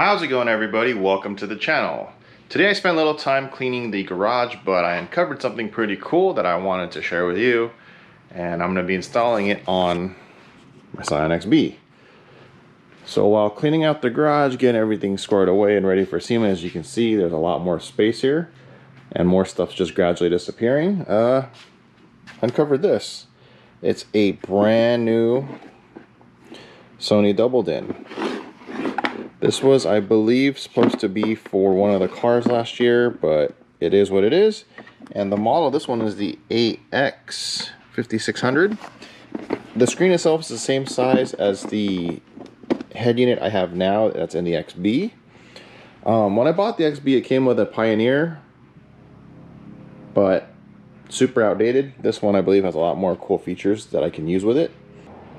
How's it going, everybody? Welcome to the channel. Today I spent a little time cleaning the garage, but I uncovered something pretty cool that I wanted to share with you, and I'm going to be installing it on my Scion XB. So while cleaning out the garage, getting everything squared away and ready for SEMA, as you can see, there's a lot more space here and more stuff's just gradually disappearing. Uncovered this. It's a brand new Sony double din. This was, I believe, supposed to be for one of the cars last year, but it is what it is. And the model of this one is the AX5600. The screen itself is the same size as the head unit I have now that's in the XB. When I bought the XB, it came with a Pioneer, but super outdated. This one, I believe, has a lot more cool features that I can use with it.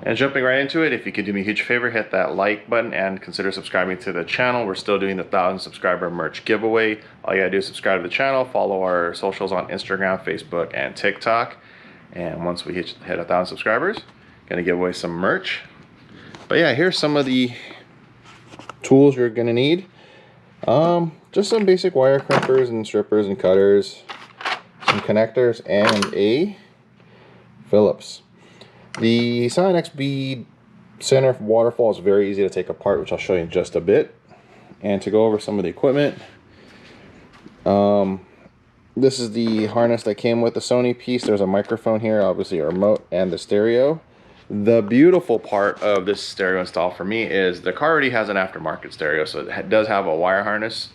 And jumping right into it, if you could do me a huge favor, hit that like button and consider subscribing to the channel. We're still doing the 1,000 subscriber merch giveaway. All you gotta do is subscribe to the channel, follow our socials on Instagram, Facebook, and TikTok. And once we hit 1,000 subscribers, gonna give away some merch. But yeah, here's some of the tools you're gonna need. Just some basic wire crimpers and strippers and cutters, some connectors, and a Phillips. The Scion XB center waterfall is very easy to take apart, which I'll show you in just a bit. And to go over some of the equipment, this is the harness that came with the Sony piece. There's a microphone here, obviously a remote, and the stereo. The beautiful part of this stereo install for me is the car already has an aftermarket stereo, so it does have a wire harness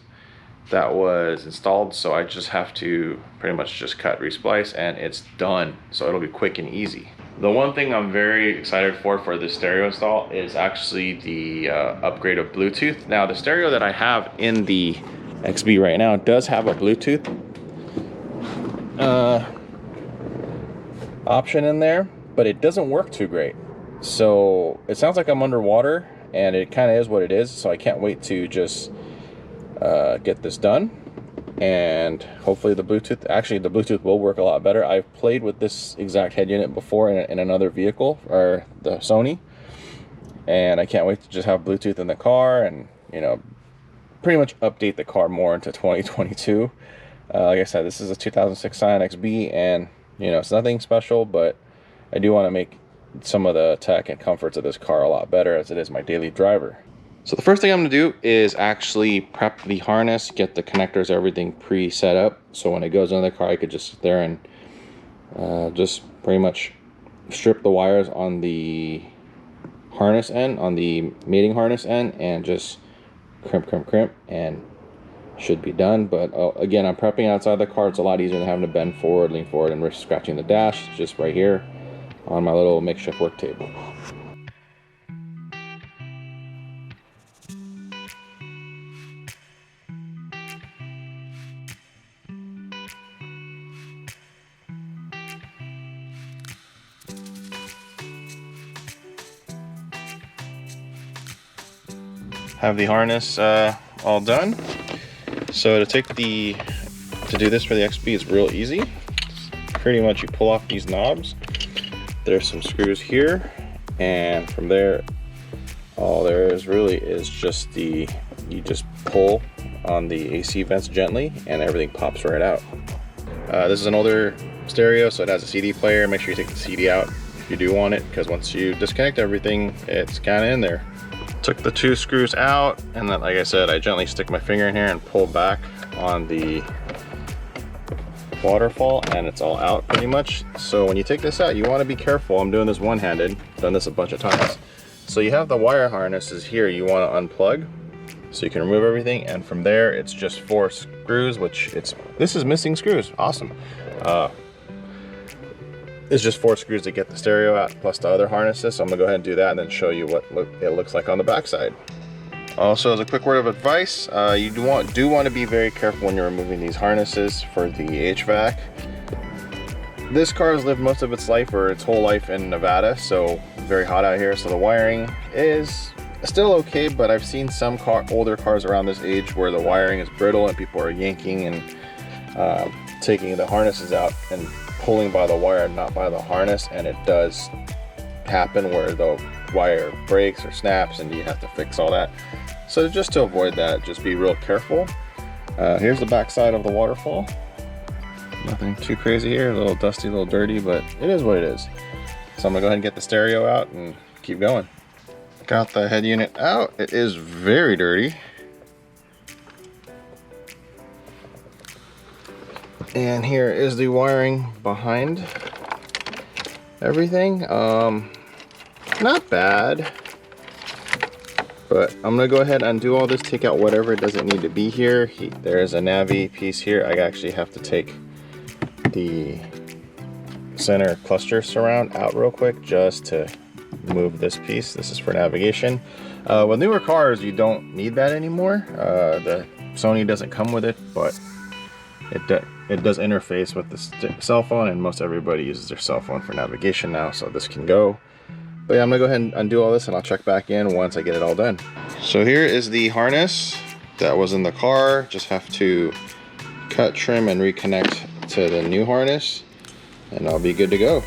that was installed, so I just have to pretty much just cut, resplice, and it's done. So it'll be quick and easy. The one thing I'm very excited for this stereo install is actually the upgrade of Bluetooth. Now, the stereo that I have in the XB right now does have a Bluetooth option in there, but it doesn't work too great. So it sounds like I'm underwater, and it kind of is what it is. So I can't wait to just get this done. And hopefully the Bluetooth will work a lot better. I've played with this exact head unit before in another vehicle, or the Sony, and I can't wait to just have Bluetooth in the car and, you know, pretty much update the car more into 2022. Like I said, this is a 2006 Scion XB, and, you know, it's nothing special, but I do want to make some of the tech and comforts of this car a lot better, as it is my daily driver. So the first thing I'm going to do is actually prep the harness, get the connectors, everything pre-set up, so when it goes into the car I could just sit there and just pretty much strip the wires on the harness end, on the mating harness end, and just crimp, and should be done. But again, I'm prepping outside the car. It's a lot easier than having to bend forward, lean forward, and risk scratching the dash. It's just right here on my little makeshift work table. Have the harness all done. So to do this for the XB is real easy. Pretty much you pull off these knobs. There's some screws here, and from there all there is really is just you just pull on the AC vents gently and everything pops right out. This is an older stereo, so it has a CD player. Make sure you take the CD out if you do want it, because once you disconnect everything, it's kind of in there. Took the two screws out, and then, like I said, I gently stick my finger in here and pull back on the waterfall, and it's all out pretty much. So when you take this out, you want to be careful. I'm doing this one-handed, done this a bunch of times. So you have the wire harnesses here you want to unplug, so you can remove everything, and from there it's just 4 screws, this is missing screws, awesome. It's just 4 screws to get the stereo out, plus the other harnesses. So I'm gonna go ahead and do that and then show you what it looks like on the backside. Also, as a quick word of advice, you do want to be very careful when you're removing these harnesses for the HVAC. This car has lived most of its life, or its whole life, in Nevada, so very hot out here. So the wiring is still okay, but I've seen some older cars around this age where the wiring is brittle and people are yanking and taking the harnesses out and pulling by the wire, not by the harness, and it does happen where the wire breaks or snaps and you have to fix all that. So just to avoid that, just be real careful. Here's the back side of the waterfall. Nothing too crazy here, a little dusty, a little dirty, but it is what it is. So I'm gonna go ahead and get the stereo out and keep going. Got the head unit out. It is very dirty. And here is the wiring behind everything. Not bad, but I'm gonna go ahead and undo all this, take out whatever doesn't need to be here. There's a Navi piece here. I actually have to take the center cluster surround out real quick just to move this piece. This is for navigation. With newer cars, you don't need that anymore. The Sony doesn't come with it, but it does interface with the cell phone, and most everybody uses their cell phone for navigation now, so this can go. But yeah, I'm gonna go ahead and undo all this and I'll check back in once I get it all done. So here is the harness that was in the car. Just have to cut, trim, and reconnect to the new harness, and I'll be good to go.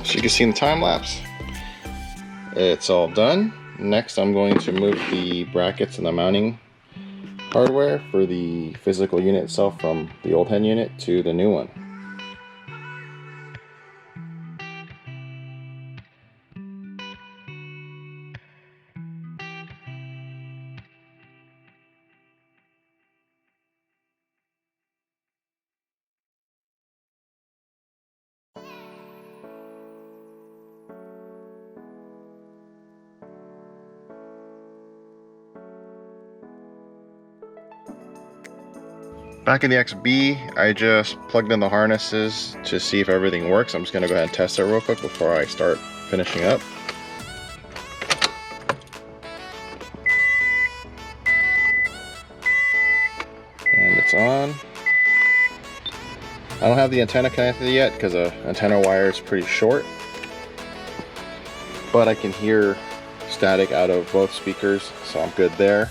So you can see in the time lapse, it's all done. Next, I'm going to move the brackets and the mounting hardware for the physical unit itself from the old head unit to the new one. Back in the XB, I just plugged in the harnesses to see if everything works. I'm just gonna go ahead and test it real quick before I start finishing up. And it's on. I don't have the antenna connected yet because the antenna wire is pretty short, but I can hear static out of both speakers, so I'm good there.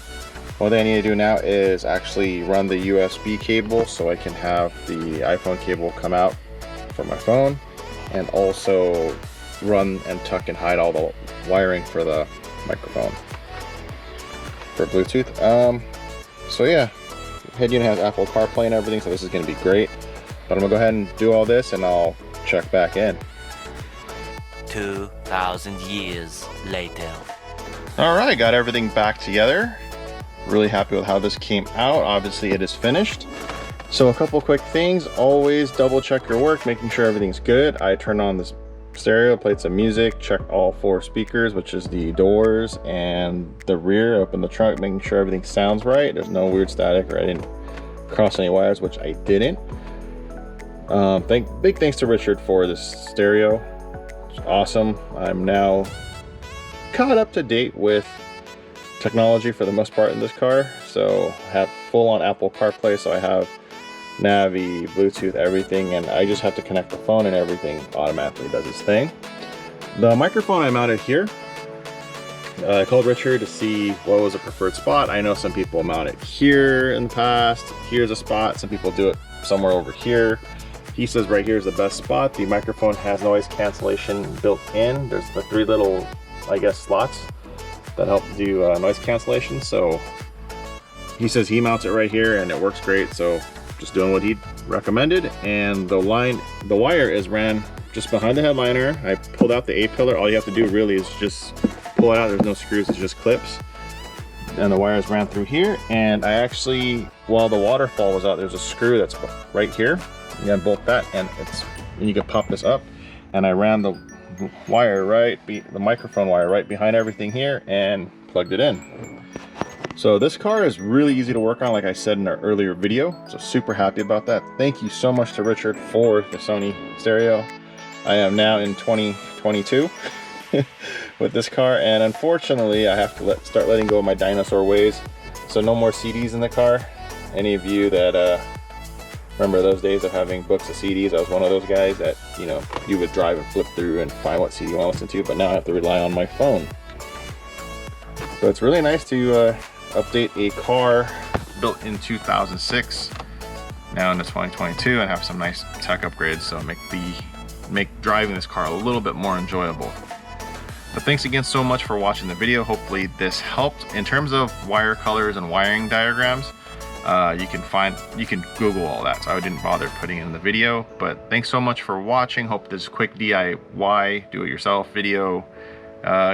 One thing I need to do now is actually run the USB cable so I can have the iPhone cable come out for my phone, and also run and tuck and hide all the wiring for the microphone for Bluetooth. So yeah, head unit has Apple CarPlay and everything, so this is going to be great. But I'm gonna go ahead and do all this and I'll check back in. 2,000 years later. All right, got everything back together. Really happy with how this came out. Obviously it is finished. So a couple quick things. Always double check your work, making sure everything's good. I turned on this stereo, played some music, checked all 4 speakers, which is the doors and the rear, open the trunk, making sure everything sounds right. There's no weird static, or I didn't cross any wires, which I didn't. Big thanks to Richard for this stereo. It's awesome. I'm now caught up to date with technology for the most part in this car. So I have full on Apple CarPlay, so I have Navi, Bluetooth, everything, and I just have to connect the phone and everything automatically does its thing. The microphone I mounted here, I called Richard to see what was a preferred spot. I know some people mount it here in the past. Here's a spot. Some people do it somewhere over here. He says right here is the best spot. The microphone has noise cancellation built in. There's the 3 little, I guess, slots that help do noise cancellation. So he says he mounts it right here and it works great. So just doing what he recommended. And the wire is ran just behind the headliner. I pulled out the A-pillar. All you have to do really is just pull it out. There's no screws, it's just clips. And the wires ran through here. And I actually, while the waterfall was out, there's a screw that's right here. You gotta bolt that, and you can pop this up. And I ran the wire the microphone wire right behind everything here and plugged it in. So this car is really easy to work on, like I said in our earlier video. So super happy about that. Thank you so much to Richard for the Sony stereo. I am now in 2022 with this car, and unfortunately I have to start letting go of my dinosaur ways. So no more CDs in the car. Any of you that remember those days of having books of CDs, I was one of those guys that, you know, you would drive and flip through and find what CD you want to listen to, but now I have to rely on my phone. So it's really nice to update a car built in 2006 now into 2022 and have some nice tech upgrades, so make driving this car a little bit more enjoyable. But thanks again so much for watching the video. Hopefully this helped. In terms of wire colors and wiring diagrams, you can Google all that, so I didn't bother putting it in the video. But thanks so much for watching. Hope this quick DIY do-it-yourself video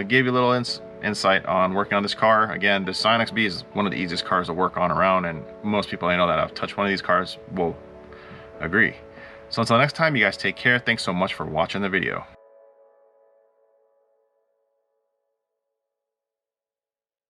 gave you a little insight on working on this car. Again, the Scion XB is one of the easiest cars to work on around, and most people I know that have touched one of these cars will agree. So until next time, you guys take care. Thanks so much for watching the video.